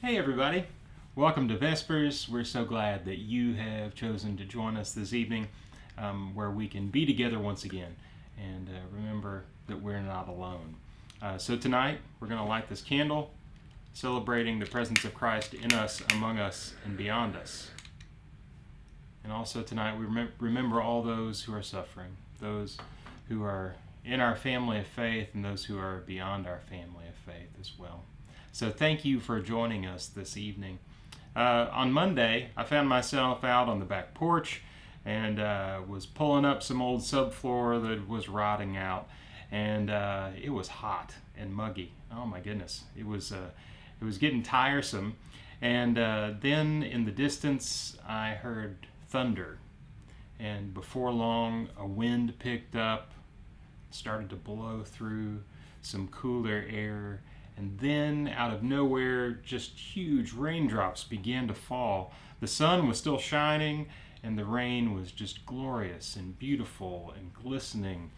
Hey everybody, welcome to Vespers. We're so glad that you have chosen to join us this evening where we can be together once again and remember that we're not alone. So tonight we're going to light this candle celebrating the presence of Christ in us, among us, and beyond us. And also tonight we remember all those who are suffering, those who are in our family of faith and those who are beyond our family of faith as well. So thank you for joining us this evening. On Monday, I found myself out on the back porch and was pulling up some old subfloor that was rotting out, and it was hot and muggy. Oh my goodness, it was getting tiresome. And then in the distance, I heard thunder, and before long, a wind picked up, started to blow through some cooler air. And then, out of nowhere, just huge raindrops began to fall. The sun was still shining, and the rain was just glorious and beautiful and glistening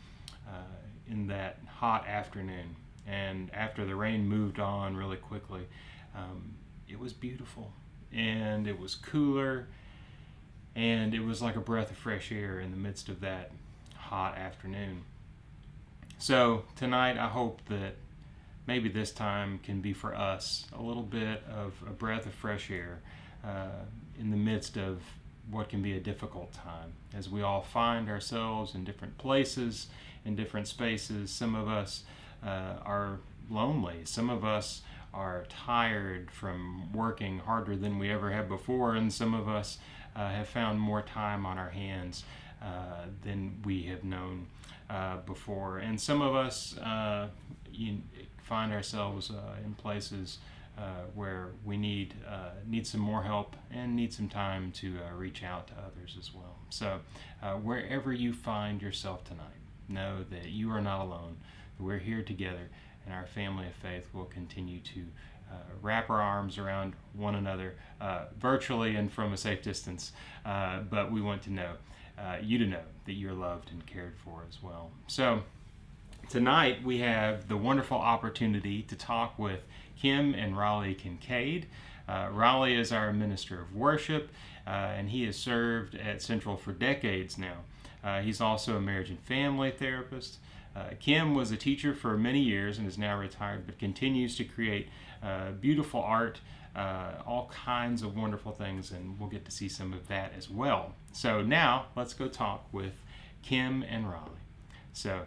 in that hot afternoon. And after the rain moved on really quickly, it was beautiful, and it was cooler, and it was like a breath of fresh air in the midst of that hot afternoon. So tonight, I hope that maybe this time can be for us a little bit of a breath of fresh air in the midst of what can be a difficult time, as we all find ourselves in different places, in different spaces. Some of us are lonely. Some of us are tired from working harder than we ever have before, and some of us have found more time on our hands than we have known before. And some of us find ourselves in places where we need some more help and need some time to reach out to others as well. So wherever you find yourself tonight, know that you are not alone. We're here together, and our family of faith will continue to wrap our arms around one another virtually and from a safe distance, but we want to know you to know that you're loved and cared for as well. So tonight we have the wonderful opportunity to talk with Kim and Raleigh Kincaid. Raleigh is our minister of worship, and he has served at Central for decades now. He's also a marriage and family therapist. Kim was a teacher for many years and is now retired, but continues to create beautiful art, all kinds of wonderful things, and we'll get to see some of that as well. So now let's go talk with Kim and Raleigh. So,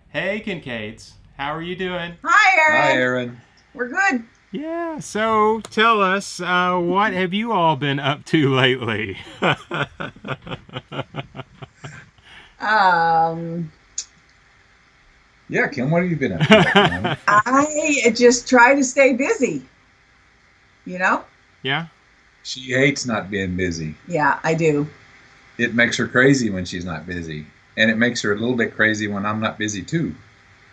hey Kincaids, how are you doing? Hi, Aaron. Hi, Aaron. We're good. Yeah, so tell us, what have you all been up to lately? Yeah, Kim, what have you been up to? I just try to stay busy, you know? Yeah? She hates not being busy. Yeah, I do. It makes her crazy when she's not busy. And it makes her a little bit crazy when I'm not busy, too.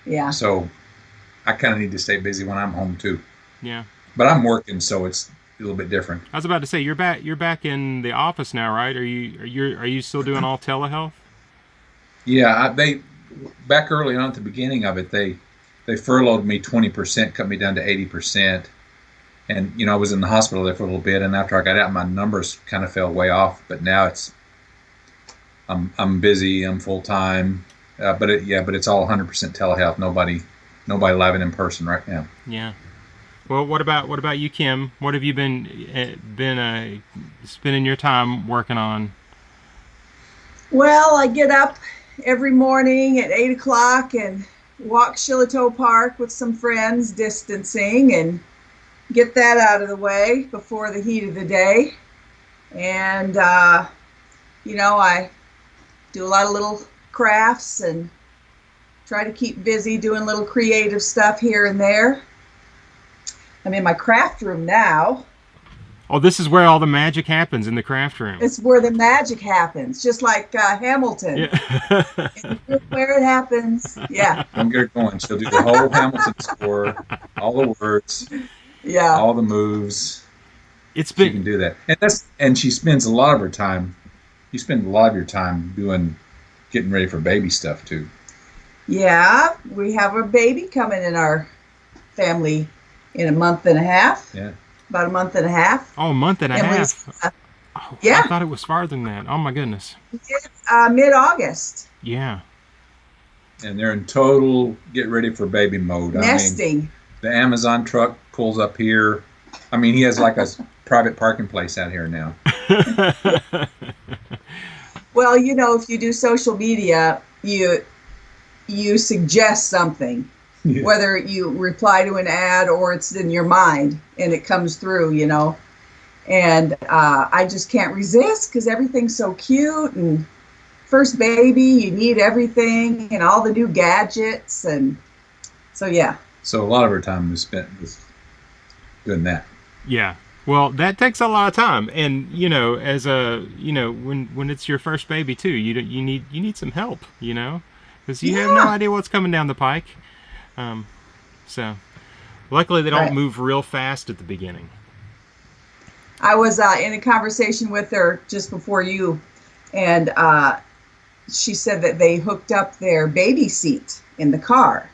Yeah. So I kind of need to stay busy when I'm home, too. Yeah. But I'm working, so it's a little bit different. I was about to say, you're back in the office now, right? Are you still doing all telehealth? Yeah, they back early on at the beginning of it, they furloughed me 20%, cut me down to 80%. And, I was in the hospital there for a little bit, and after I got out, my numbers kind of fell way off. But now I'm busy, I'm full time, but it's all 100% telehealth. Nobody live in person right now. Yeah. Well, what about you, Kim? What have you been spending your time working on? Well, I get up every morning at 8 o'clock and walk Shillitoe Park with some friends, distancing, and get that out of the way before the heat of the day. And, I do a lot of little crafts and try to keep busy doing little creative stuff here and there. I'm in my craft room now. Oh, this is where all the magic happens, in the craft room. It's where the magic happens, just like Hamilton. Yeah. Where it happens. Yeah. Don't get her going. She'll do the whole Hamilton score, all the words, Yeah. all the moves. She can do that. And she spends a lot of her time. You spend a lot of your time getting ready for baby stuff too. Yeah, we have a baby coming in our family in a month and a half. Yeah. about a month and a half. Oh, a month and a And half. Oh, yeah. I thought it was farther than that. Oh my goodness. Mid-August. Yeah. And they're in total get ready for baby mode. Nesting. I mean, the Amazon truck pulls up here. I mean, he has like a private parking place out here now. Well, you know, if you do social media, you suggest something, Yeah. whether you reply to an ad or it's in your mind and it comes through, you know. And I just can't resist because everything's so cute, and first baby, you need everything and all the new gadgets, and so yeah. So a lot of our time was spent with doing that. Yeah. Well, that takes a lot of time, and you know, as a when it's your first baby too, you need some help, you know, because you have no idea what's coming down the pike. So luckily they don't Right. move real fast at the beginning. I was in a conversation with her just before you, and she said that they hooked up their baby seat in the car.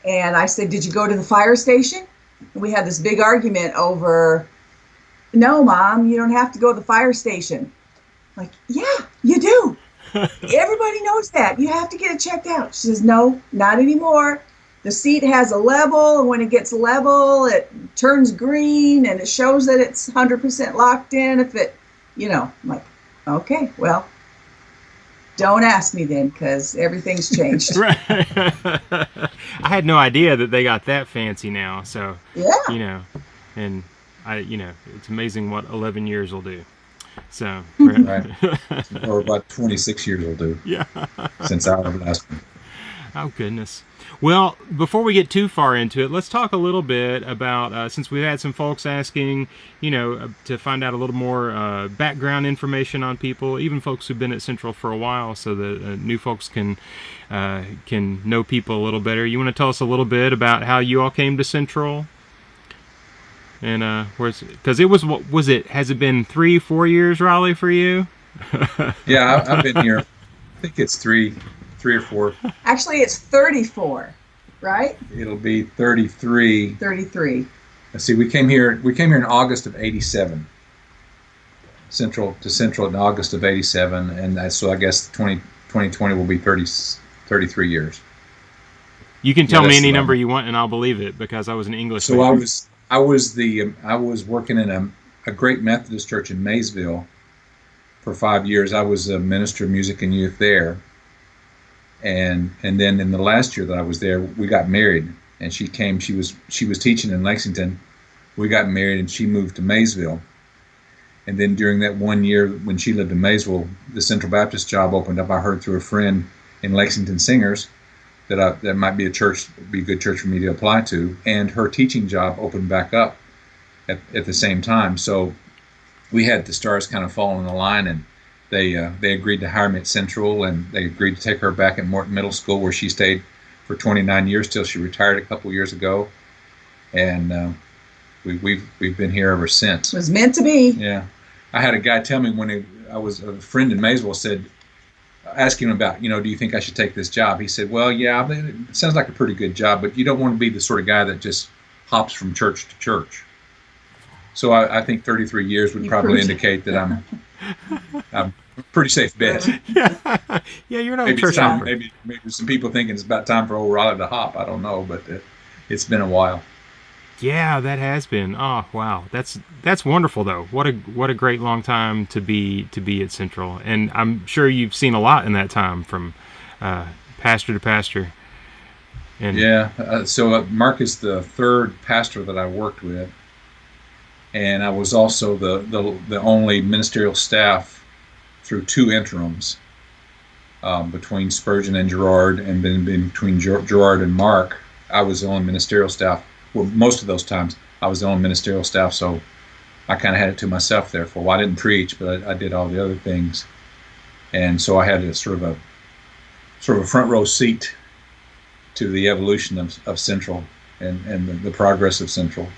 And I said, "Did you go to the fire station?" And we had this big argument over, "No, Mom, you don't have to go to the fire station." I'm like, "Yeah, you do. Everybody knows that. You have to get it checked out." She says, "No, not anymore. The seat has a level, and when it gets level, it turns green, and it shows that it's 100% locked in. If it, you know," I'm like, "Okay, well, don't ask me then, because everything's changed." Right. I had no idea that they got that fancy now. So Yeah. you know, and it's amazing what 11 years will do. So Right. Or about 26 years will do yeah. since our last one. Oh, goodness. Well, before we get too far into it, let's talk a little bit about, since we've had some folks asking, to find out a little more background information on people, even folks who've been at Central for a while, so that new folks can know people a little better. You want to tell us a little bit about how you all came to Central? And because has it been 3-4 years, Raleigh, for you? Yeah, I've been here. I think it's three or four. Actually, it's 34, right? It'll be 33. 33. Let's see. We came here in August of '87. Central in August of '87, and so I guess 2020 will be 33 years. You can tell me any the number you want, and I'll believe it because I was an English So major. I was working in a great Methodist church in Maysville for 5 years. I was a minister of music and youth there. And then in the last year that I was there, we got married, and she was teaching in Lexington. We got married, and she moved to Maysville. And then during that 1 year when she lived in Maysville, the Central Baptist job opened up. I heard through a friend in Lexington Singers that might be a good church for me to apply to, and her teaching job opened back up at the same time. So we had the stars kind of fall in the line, and they agreed to hire me at Central, and they agreed to take her back at Morton Middle School, where she stayed for 29 years till she retired a couple years ago, and we've been here ever since. It was meant to be. Yeah, I had a guy tell me I was a friend in Maysville said, ask him about, do you think I should take this job? He said, well, yeah, it sounds like a pretty good job, but you don't want to be the sort of guy that just hops from church to church. So I think 33 years would probably indicate that I'm a pretty safe bet. Yeah, you're not Maybe a church hopper. maybe some people thinking it's about time for old Raleigh to hop. I don't know, but it's been a while. Yeah, that has been. Oh, wow, that's wonderful though. What a great long time to be at Central, and I'm sure you've seen a lot in that time from pastor to pastor. And yeah, so Mark is the third pastor that I worked with, and I was also the only ministerial staff through 2 interims between Spurgeon and Gerard, and then between Gerard and Mark. I was the only ministerial staff. Well, most of those times I was the only ministerial staff, so I kind of had it to myself there for a while. I didn't preach, but I did all the other things, and so I had a sort of a front row seat to the evolution of Central and the progress of Central.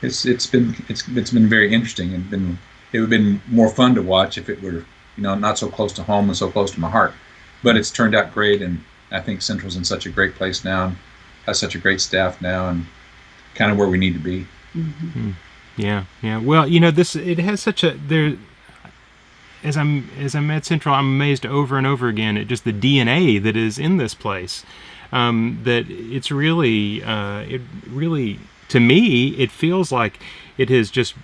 It's been very interesting, and it would have been more fun to watch if it were not so close to home and so close to my heart. But it's turned out great, and I think Central's in such a great place now, and has such a great staff now, and kind of where we need to be. Mm-hmm. Yeah, yeah. Well, this it has such a there. As I'm at Central, I'm amazed over and over again at just the DNA that is in this place. That it's really, it really, to me, it feels like it has just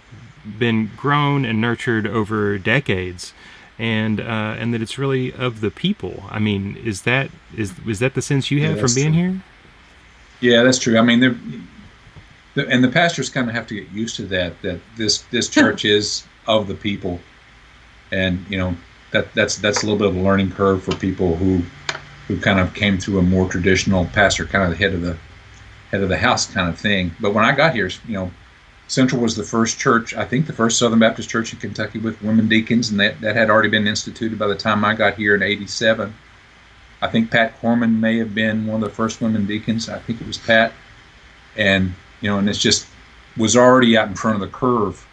been grown and nurtured over decades, and that it's really of the people. I mean, is that the sense you Yeah, have from that's being true. here? Yeah, that's true. I mean, and the pastors kind of have to get used to that this church is of the people, and that's a little bit of a learning curve for people who kind of came through a more traditional pastor, kind of the head of the house kind of thing. But when I got here, Central was the first church, I think the first Southern Baptist church in Kentucky with women deacons, and that had already been instituted by the time I got here in '87. I think Pat Corman may have been one of the first women deacons. I think it was Pat. And, and it's just was already out in front of the curve,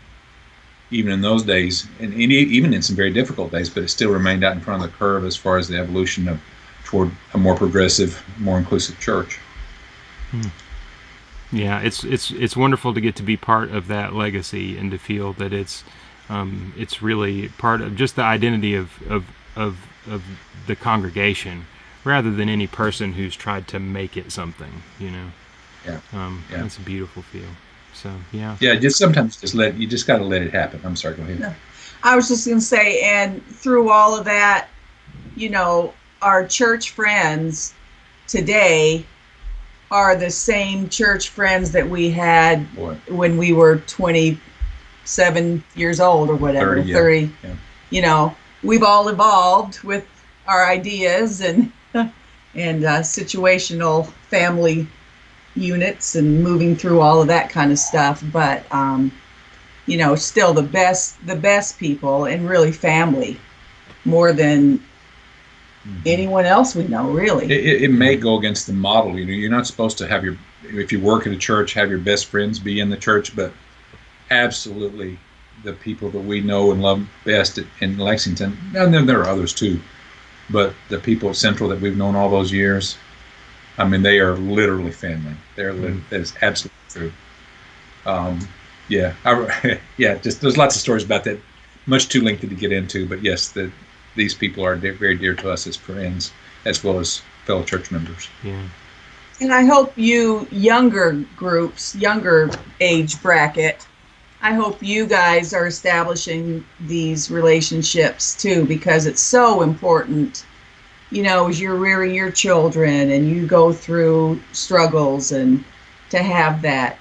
even in those days, and even in some very difficult days, but it still remained out in front of the curve as far as the evolution toward a more progressive, more inclusive church. Yeah, it's wonderful to get to be part of that legacy and to feel that it's really part of just the identity of the congregation, rather than any person who's tried to make it something. Yeah. It's a beautiful feel. So yeah. Yeah, just sometimes you just got to let it happen. I'm sorry, go ahead. No. I was just going to say, and through all of that, our church friends today are the same church friends that we had when we were 27 years old or whatever, 30. 30. Yeah. We've all evolved with our ideas and situational family units and moving through all of that kind of stuff. But, still the best people and really family more than anyone else we know, really. It may go against the model. You're not supposed to if you work at a church, have your best friends be in the church, but absolutely the people that we know and love best in Lexington, and then there are others too, but the people at Central that we've known all those years, I mean, they are literally family. That is absolutely true. Just there's lots of stories about that, much too lengthy to get into, but yes, these people are very dear to us as friends, as well as fellow church members. Yeah. And I hope you younger groups, younger age bracket, I hope you guys are establishing these relationships too, because it's so important, as you're rearing your children and you go through struggles, and to have that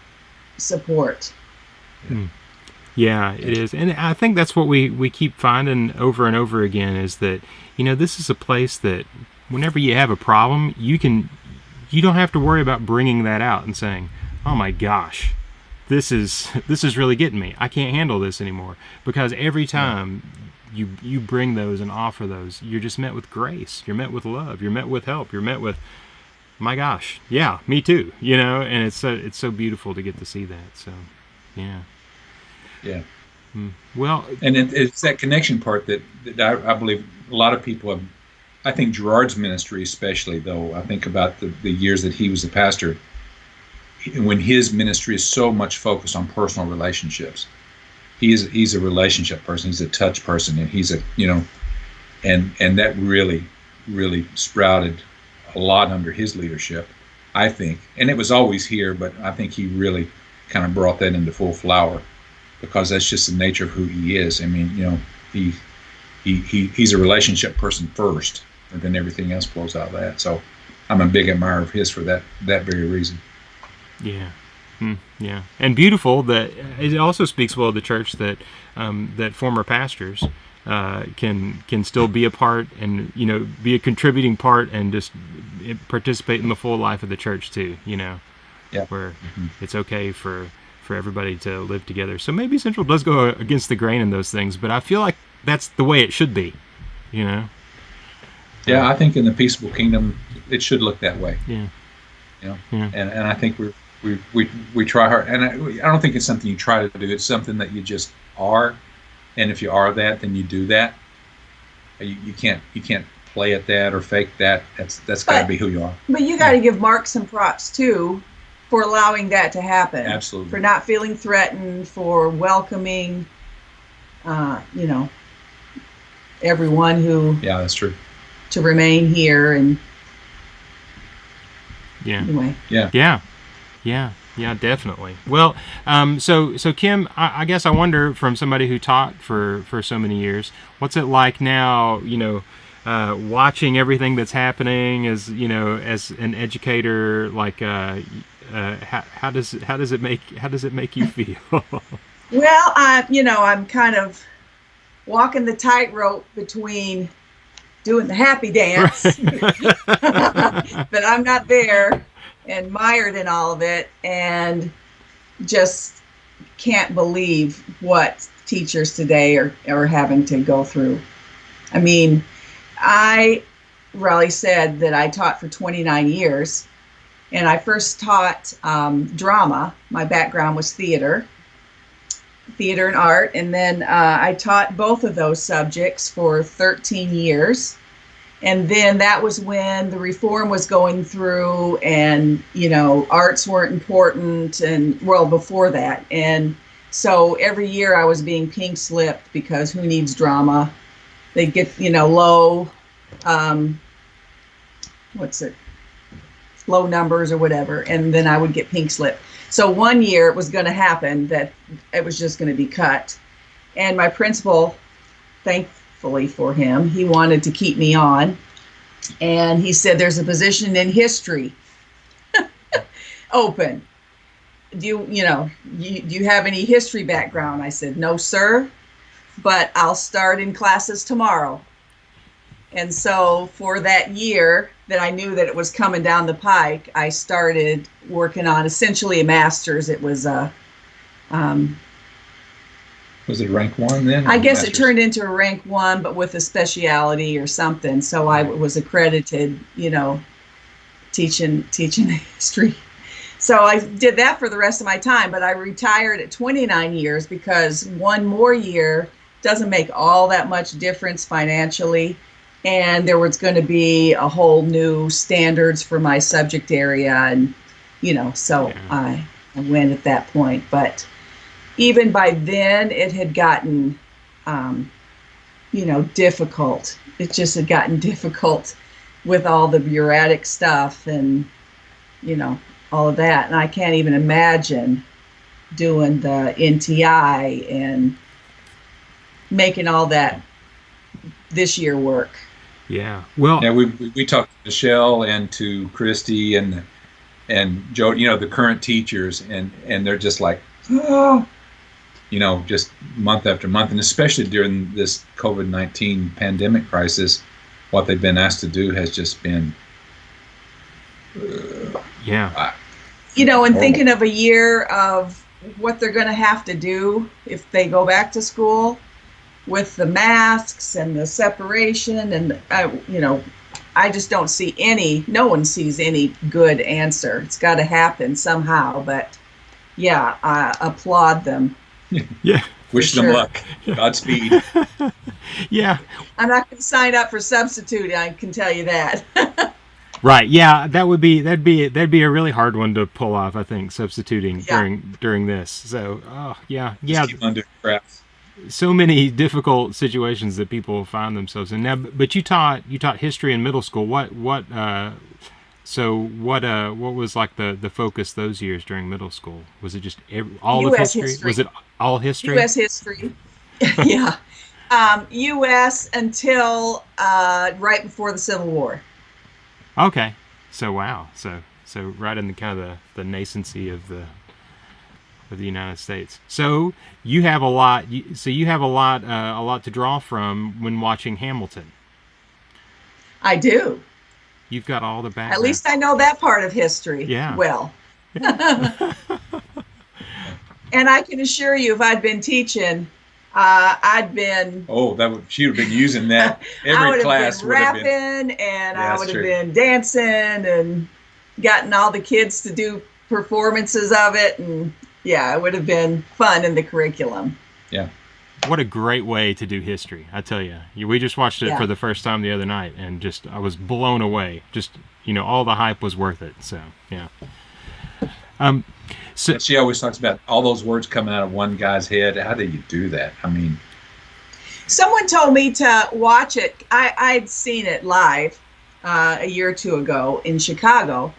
support. Yeah, it is. And I think that's what we keep finding over and over again, is that, this is a place that whenever you have a problem, you don't have to worry about bringing that out and saying, oh my gosh, this is really getting me. I can't handle this anymore. Because every time you bring those and offer those, you're just met with grace. You're met with love. You're met with help. You're met with, my gosh, yeah, me too. And it's so beautiful to get to see that. So, yeah. Yeah. Well, and it's that connection part that I believe a lot of people have. I think Gerard's ministry, especially, though, I think about the years that he was a pastor, when his ministry is so much focused on personal relationships. He's a relationship person. He's a touch person, and he's and that really sprouted a lot under his leadership, I think. And it was always here, but I think he really kind of brought that into full flower, because that's just the nature of who he is. I mean, he's a relationship person first, and then everything else flows out of that. So I'm a big admirer of his for that very reason. Yeah. Yeah. And beautiful that it also speaks well of the church that that former pastors can still be a part and, be a contributing part and just participate in the full life of the church too, where it's okay for everybody to live together. So maybe Central does go against the grain in those things, but I feel like that's the way it should be, Yeah, I think in the peaceable kingdom, it should look that way. Yeah. And I think we try hard, and I don't think it's something you try to do. It's something that you just are, and if you are that, then you do that. You can't play at that or fake that. That's got to be who you are. But you got to give Mark some props too, for allowing that to happen. Absolutely. For not feeling threatened, for welcoming, everyone who. Yeah, that's true. To remain here and. Yeah. Anyway. Yeah, definitely. Well, so Kim, I guess I wonder, from somebody who taught for so many years, what's it like now? Watching everything that's happening as an educator. Like, how does it make you feel? Well, I'm kind of walking the tightrope between doing the happy dance, but I'm not there, and mired in all of it, and just can't believe what teachers today are having to go through. I mean, Raleigh said that I taught for 29 years, and I first taught drama. My background was theater and art, and then I taught both of those subjects for 13 years. And then that was when the reform was going through, and arts weren't important, and well, before that. And so every year I was being pink slipped, because who needs drama? They get low low numbers or whatever, and then I would get pink slipped. So one year it was going to happen that it was just going to be cut. And my principal, thankfully for him, he wanted to keep me on. And he said, there's a position in history open. Do you have any history background? I said, no, sir, but I'll start in classes tomorrow. And so for that year that I knew that it was coming down the pike, I started working on essentially a master's. It was was it rank 1 then? I guess it turned into a rank 1, but with a specialty or something. So I was accredited, teaching history. So I did that for the rest of my time, but I retired at 29 years because one more year doesn't make all that much difference financially. And there was going to be a whole new standards for my subject area. And, so yeah. I went at that point. But even by then, it had gotten, difficult. It just had gotten difficult with all the bureaucratic stuff and, all of that. And I can't even imagine doing the NTI and making all that this year work. Yeah. Well. Yeah, we talked to Michelle and to Christy and Joe, the current teachers, and they're just like, oh, just month after month, and especially during this COVID-19 pandemic crisis, what they've been asked to do has just been, thinking of a year of what they're going to have to do if they go back to school, with the masks and the separation, and I just don't see no one sees any good answer. It's got to happen somehow, but yeah, I applaud them. Yeah. Wish them luck. Godspeed. Yeah. I'm not going to sign up for substitute, I can tell you that. Right. Yeah, that'd be a really hard one to pull off, I think, substituting during this. So, yeah. Just keep on doing crafts. So many difficult situations that people find themselves in now. But you taught history in middle school. What was like the focus those years during middle school? Was it just all of history? Was it all history? U.S. history. Yeah. U.S. until right before the Civil War. Okay. So wow. So right in the kind of the nascency of the United States. So you have a lot. You have a lot to draw from when watching Hamilton. I do. You've got all the background. At least I know that part of history. Yeah. Well. Yeah. And I can assure you, if I'd been teaching, I'd been. Oh, she would have been using that every class. Would have been rapping, and I would have been dancing, and gotten all the kids to do performances of it, and. Yeah, it would have been fun in the curriculum. Yeah. What a great way to do history, I tell you. We just watched it for the first time the other night, and I was blown away. Just, all the hype was worth it. So, yeah. So She always talks about all those words coming out of one guy's head. How do you do that? I mean, Someone told me to watch it. I'd seen it live a year or two ago in Chicago,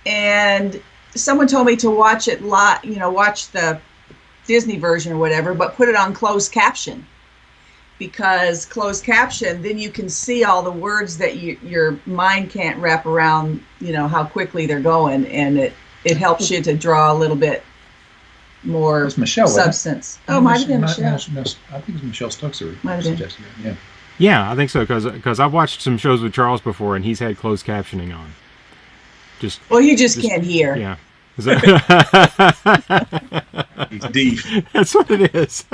and someone told me to watch it live. Watch the Disney version or whatever, but put it on closed caption, because closed caption, then you can see all the words that your mind can't wrap around. How quickly they're going, and it helps you to draw a little bit more it's Michelle, wasn't it? substance. Oh, might have been Michelle. I think it was Michelle Stokes who Might have been. suggested it. Yeah. yeah, I think so, because I've watched some shows with Charles before, and he's had closed captioning on. Well, you just can't hear. Yeah. He's deep. That's what it is.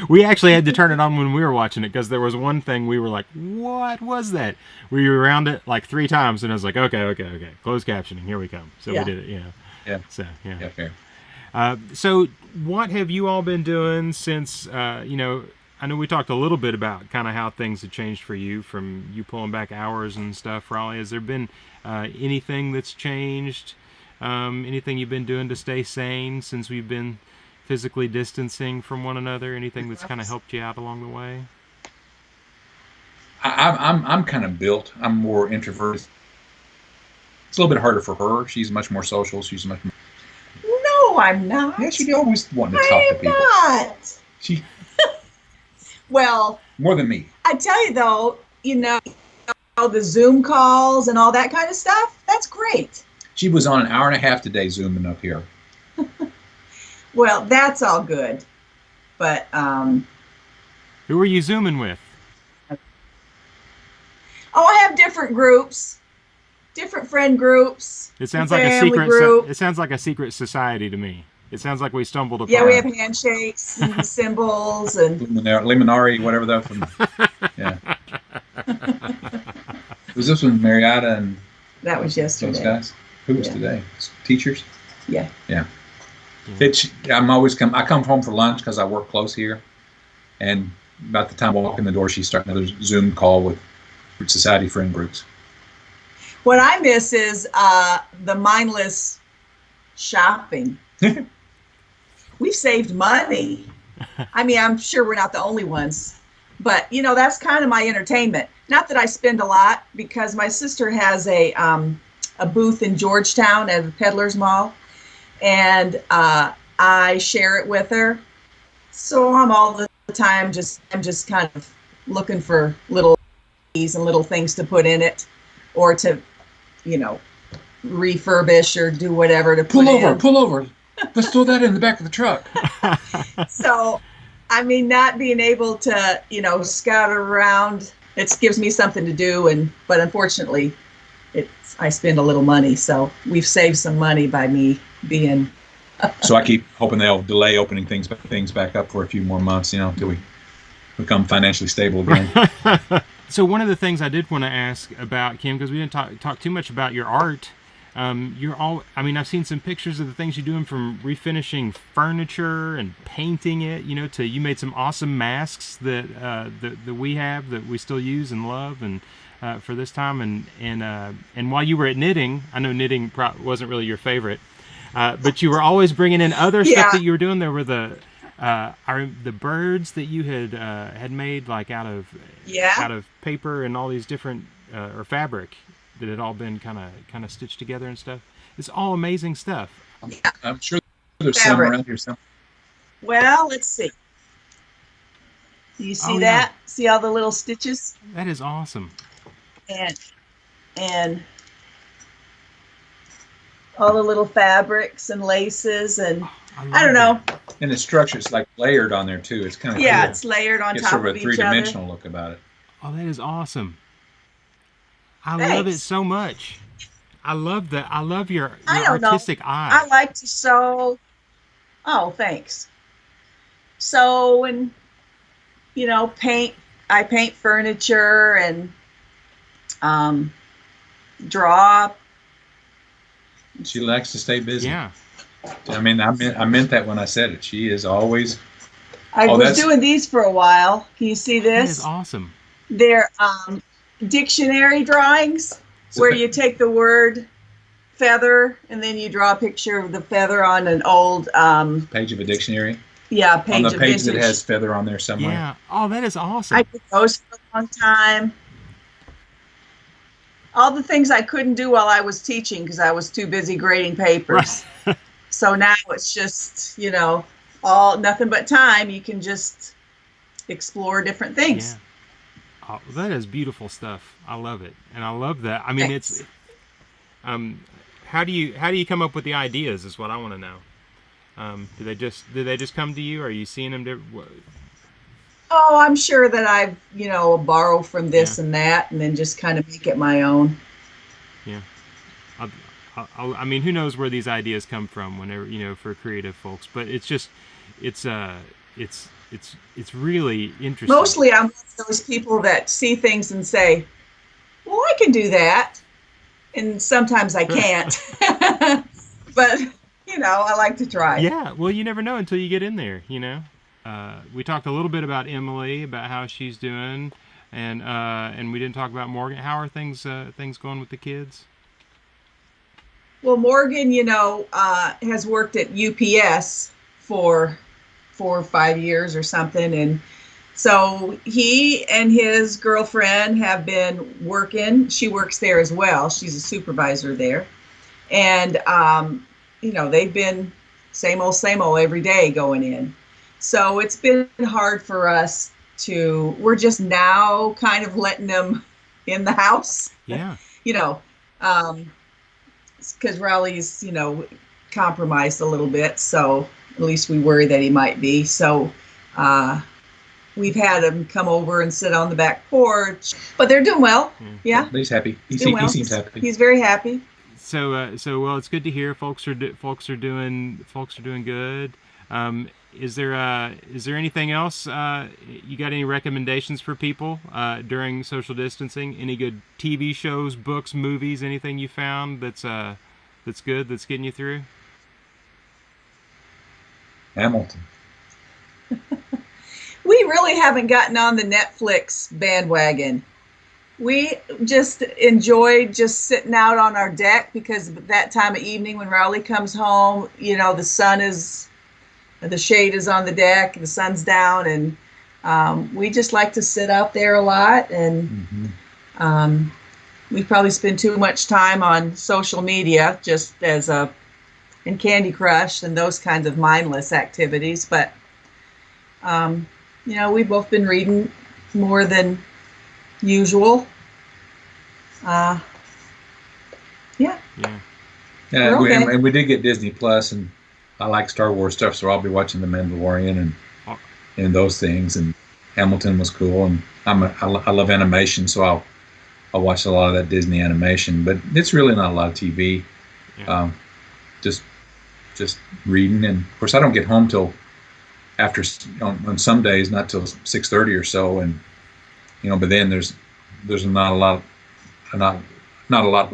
We actually had to turn it on when we were watching it, because there was one thing we were like, what was that? We were around it like 3 times, and I was like, okay, closed captioning, here we come. So Yeah. we did it, Yeah. So, yeah. Yeah, fair. So what have you all been doing since, I know we talked a little bit about kind of how things have changed for you, from you pulling back hours and stuff, Raleigh. Has there been anything that's changed? Anything you've been doing to stay sane since we've been physically distancing from one another? Anything that's kind of helped you out along the way? I'm kind of built. I'm more introverted. It's a little bit harder for her. She's much more social. She's much more. No, I'm not. Yeah, she always wanted to talk to people. I'm not. She Well, more than me. I tell you though, the Zoom calls and all that kind of stuff, that's great. She was on an hour and a half today zooming up here. Well, that's all good. But Who are you Zooming with? I have different groups, different friend groups. It sounds like a family secret. group. It sounds like a secret society to me. It sounds like we stumbled upon. Yeah, we have handshakes and symbols and Limonari, whatever that from. Yeah. Was this one Marietta and that was yesterday. those guys? Who was Yeah. today? Teachers? Yeah. Yeah. I come home for lunch because I work close here, and about the time I walk in the door, she's starting another Zoom call with society friend groups. What I miss is the mindless shopping. We've saved money. I mean, I'm sure we're not the only ones, but that's kind of my entertainment. Not that I spend a lot, because my sister has a booth in Georgetown at the Peddler's Mall, and I share it with her. So I'm all the time I'm just kind of looking for little keys and little things to put in it, or to refurbish or do whatever to put in. Pull over. Let's throw that in the back of the truck. So, I mean, not being able to, scout around, it gives me something to do, but unfortunately, I spend a little money. So we've saved some money by me being. So I keep hoping they'll delay opening things back up for a few more months, until we become financially stable again. So one of the things I did want to ask about, Kim, because we didn't talk too much about your art. I've seen some pictures of the things you're doing, from refinishing furniture and painting it, to you made some awesome masks that we have, that we still use and love, and for this time. And while you were at knitting, I know knitting wasn't really your favorite, but you were always bringing in other stuff that you were doing. There were the birds that you had made, like out of paper and all these different or fabric that had all been kind of stitched together and stuff. It's all amazing stuff. I'm sure there's Fabric. some around here. Well, let's see. Do you see that? Yeah. See all the little stitches? That is awesome. And all the little fabrics and laces, and I don't know. And the structure's like layered on there too. It's kind of Yeah, cool. it's layered on It's top sort of of a each other. three-dimensional look about it. Oh, that is awesome. I Thanks. love it so much. I love that. I love your I don't know. artistic eye. I like to sew. Oh, thanks. Sew and paint. I paint furniture and draw. She likes to stay busy. Yeah. I mean, I meant that when I said it. She is always. I was doing these for a while. Can you see That this? is awesome. They're dictionary drawings where you take the word feather, and then you draw a picture of the feather on an old Page of a dictionary. Yeah, page on the of page vintage. that has feather on there somewhere. Yeah. Oh, that is awesome. I did those for a long time. All the things I couldn't do while I was teaching because I was too busy grading papers. Right. So now it's just, all nothing but time. You can just explore different things. Yeah. Oh, that is beautiful stuff. I love it, and I love that. I mean, Thanks. it's how do you come up with the ideas? Is what I want to know. Do they just come to you? Or are you seeing them? Oh, I'm sure that I've, borrow from this and that, and then just kind of make it my own. Yeah. I mean, who knows where these ideas come from? Whenever for creative folks, but it's just, it's really interesting. Mostly, I'm one of those people that see things and say, "Well, I can do that," and sometimes I can't. But I like to try. Yeah. Well, you never know until you get in there. We talked a little bit about Emily, about how she's doing, and we didn't talk about Morgan. How are things going with the kids? Well, Morgan, has worked at UPS for 4 or 5 years or something, and so he and his girlfriend have been working. She works there as well. She's a supervisor there, and they've been same old every day going in. So it's been hard for us we're just now kind of letting them in the house. Yeah. Because Raleigh's, compromised a little bit. So at least we worry that he might be. So we've had him come over and sit on the back porch. But they're doing well. Yeah. He's happy. He seems happy. He's very happy. So well, it's good to hear folks are doing good. Is there anything else? You got any recommendations for people during social distancing? Any good TV shows, books, movies? Anything you found that's good, that's getting you through? Hamilton. We really haven't gotten on the Netflix bandwagon. We just enjoyed just sitting out on our deck because that time of evening when Raleigh comes home, the shade is on the deck, the sun's down, and we just like to sit out there a lot. And we probably spend too much time on social media, just and Candy Crush and those kinds of mindless activities. But we've both been reading more than usual. Yeah. And we did get Disney Plus, and I like Star Wars stuff, so I'll be watching The Mandalorian and those things. And Hamilton was cool, and I love animation, so I'll watch a lot of that Disney animation. But it's really not a lot of TV. Yeah. Just reading, and of course I don't get home till after on some days, not till 6:30 or so, and but then there's not a lot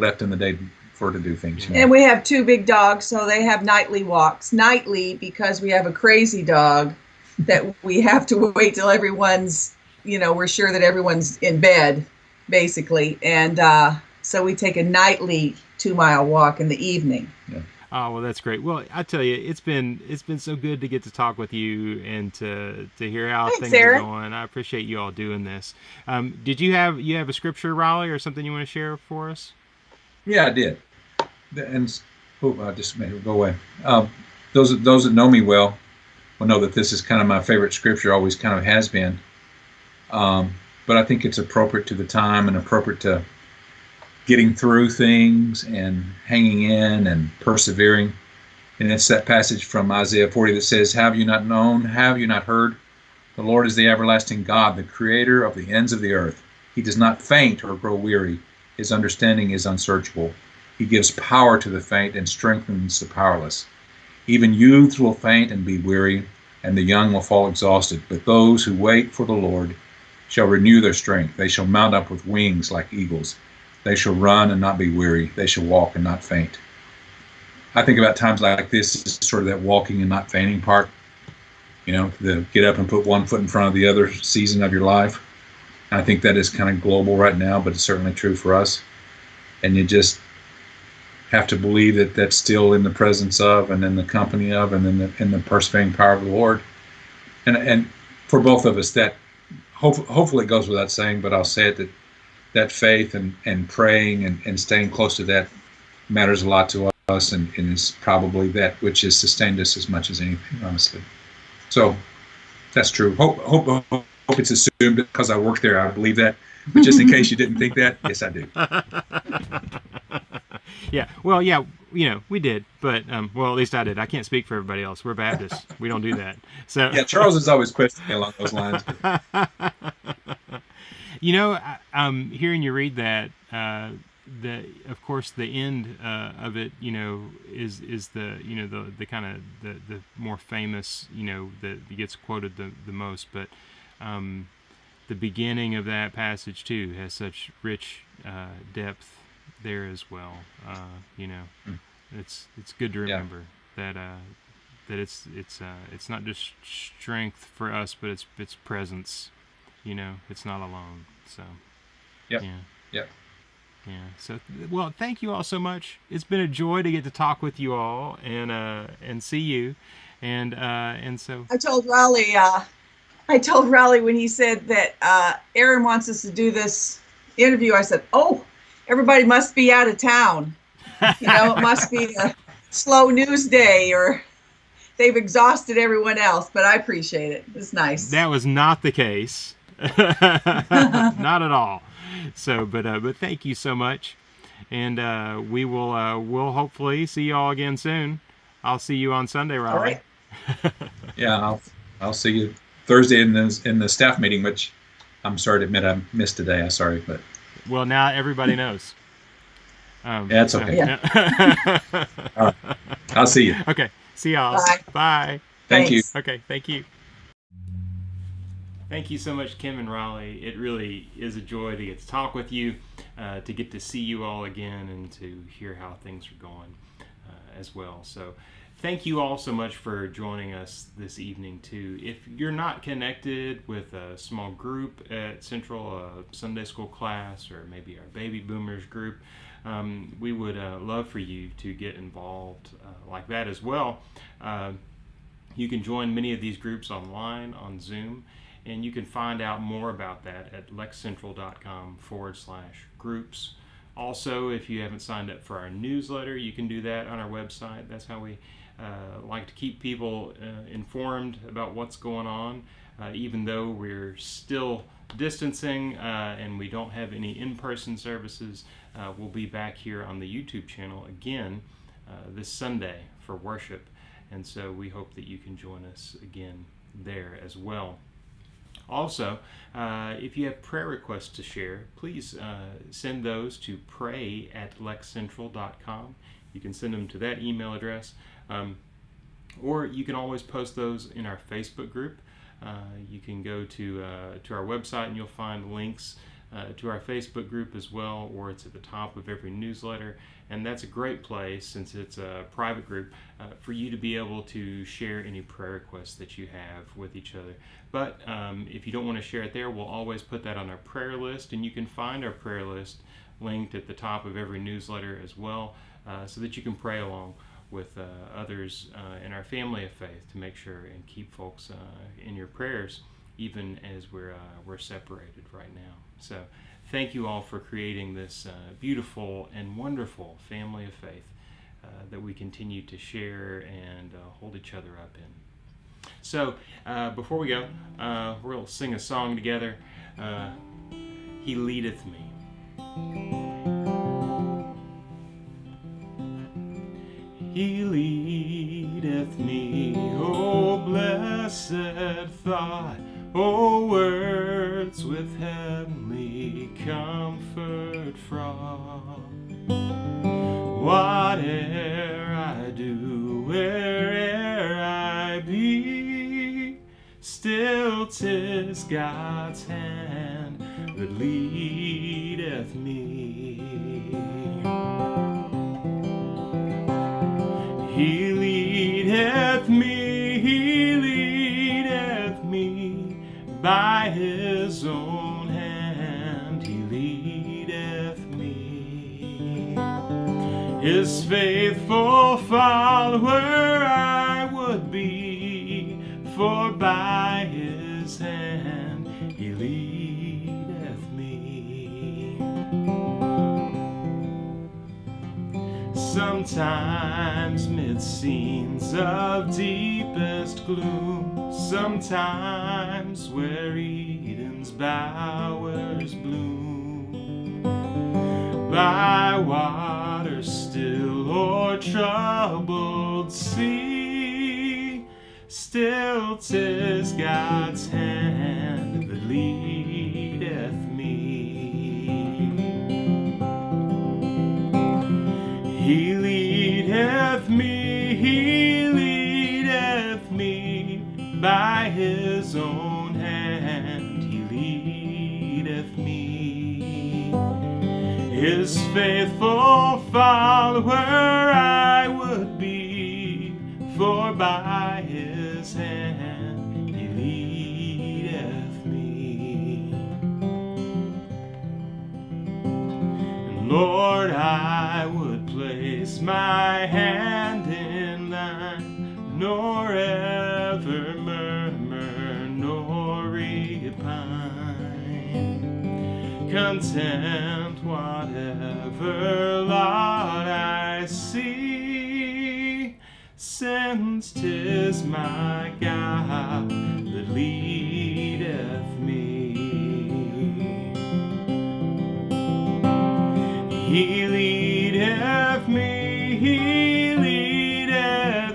left in the day for to do things. And we have 2 big dogs, so they have nightly walks. Nightly because we have a crazy dog that we have to wait till everyone's, we're sure that everyone's in bed, basically. And so we take a nightly 2-mile walk in the evening. Yeah. Oh, well, that's great. Well, I tell you, it's been so good to get to talk with you and to hear how things are going. I appreciate you all doing this. Did you have a scripture, Raleigh, or something you want to share for us? Yeah, I did. And I just made it go away. Those that know me well will know that this is kind of my favorite scripture, always kind of has been. But I think it's appropriate to the time and appropriate to getting through things and hanging in and persevering. And it's that passage from Isaiah 40 that says, "Have you not known? Have you not heard? The Lord is the everlasting God, the creator of the ends of the earth. He does not faint or grow weary. His understanding is unsearchable. He gives power to the faint and strengthens the powerless. Even youths will faint and be weary, and the young will fall exhausted. But those who wait for the Lord shall renew their strength. They shall mount up with wings like eagles. They shall run and not be weary. They shall walk and not faint." I think about times like this as sort of that walking and not fainting part. The get up and put one foot in front of the other season of your life. I think that is kind of global right now, but it's certainly true for us. And you just have to believe that that's still in the presence of, and in the company of, and in the persevering power of the Lord. And for both of us, that hopefully it goes without saying, but I'll say it, that faith and praying and staying close to that matters a lot to us, and is probably that which has sustained us as much as anything, honestly. So that's true. Hope it's assumed because I work there, I believe that. But just in case you didn't think that, yes, I do. Yeah. Well, yeah, we did, but well, at least I did. I can't speak for everybody else. We're Baptists. We don't do that. So yeah, Charles is always questioning along those lines. Hearing you read that, of course, the end of it, is the kind of the more famous, that gets quoted the most, but the beginning of that passage too has such rich depth there as well. It's good to remember that it's not just strength for us, but it's presence. It's not alone. So Yep. So, well, thank you all so much. It's been a joy to get to talk with you all and see you, and so I told Raleigh when he said that Aaron wants us to do this interview, I said, "Oh, everybody must be out of town. It must be a slow news day, or they've exhausted everyone else." But I appreciate it. It's nice. That was not the case. Not at all. So, but thank you so much, and we'll hopefully see you all again soon. I'll see you on Sunday, Raleigh. All right. Yeah, I'll see you Thursday in the staff meeting, which I'm sorry to admit I missed today. I'm sorry, but well, now everybody knows. Yeah, it's okay. Yeah. All right. I'll see you. Okay. See y'all. Bye. Bye. Thank you. Okay. Thank you. Thank you so much, Kim and Raleigh. It really is a joy to get to talk with you, to get to see you all again, and to hear how things are going as well. So thank you all so much for joining us this evening, too. If you're not connected with a small group at Central, a Sunday school class, or maybe our baby boomers group, we would love for you to get involved like that as well. You can join many of these groups online on Zoom, and you can find out more about that at lexcentral.com/groups. Also, if you haven't signed up for our newsletter, you can do that on our website. That's how we like to keep people informed about what's going on, even though we're still distancing and we don't have any in-person services. We'll be back here on the YouTube channel again this Sunday for worship, and so we hope that you can join us again there as well. Also, if you have prayer requests to share, please send those to pray@lexcentral.com. You can send them to that email address, or you can always post those in our Facebook group. You can go to our website and you'll find links to our Facebook group as well, or it's at the top of every newsletter. And that's a great place, since it's a private group, for you to be able to share any prayer requests that you have with each other. But if you don't want to share it there, we'll always put that on our prayer list, and you can find our prayer list linked at the top of every newsletter as well, so that you can pray along with others in our family of faith to make sure and keep folks in your prayers, even as we're separated right now. So thank you all for creating this beautiful and wonderful family of faith that we continue to share and hold each other up in. So before we go, we'll sing a song together. He Leadeth Me. He leadeth me, oh blessed thought, oh words with heavenly comfort fraught. Whate'er I do, where'er I be, still 'tis God's hand that leadeth me. He leadeth me by his own hand. He leadeth me His faithful follower I would be, for by his hand he leadeth me. Sometimes mid scenes of deepest gloom, sometimes where Eden's bowers bloom, by waters still or troubled sea, still 'tis God's hand that leadeth me. He leadeth me by his own hand, he leadeth me. His faithful follower I would be, for by his hand he leadeth me. And Lord, I would place my hand in thine, nor ever murmur nor repine, content whatever lot I see, since 'tis my God that leadeth me. He leadeth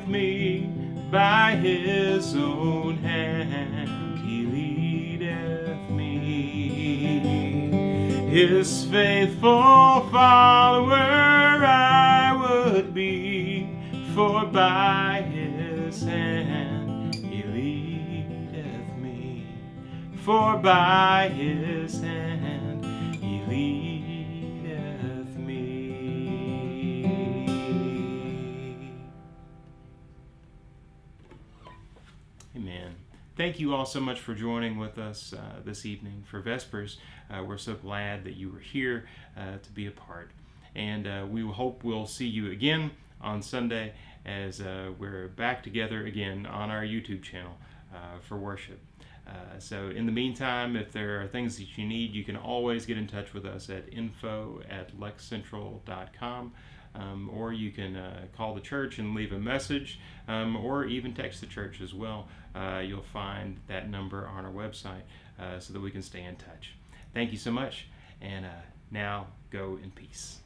me by his own hand, he leadeth me. His faithful follower I would be, for by his hand he leadeth me. For by his hand he leadeth me. Amen. Thank you all so much for joining with us this evening for Vespers. We're so glad that you were here to be a part. And we hope we'll see you again on Sunday as we're back together again on our YouTube channel for worship. So in the meantime, if there are things that you need, you can always get in touch with us at info@lexcentral.com. Or you can call the church and leave a message, or even text the church as well. You'll find that number on our website so that we can stay in touch. Thank you so much, and now go in peace.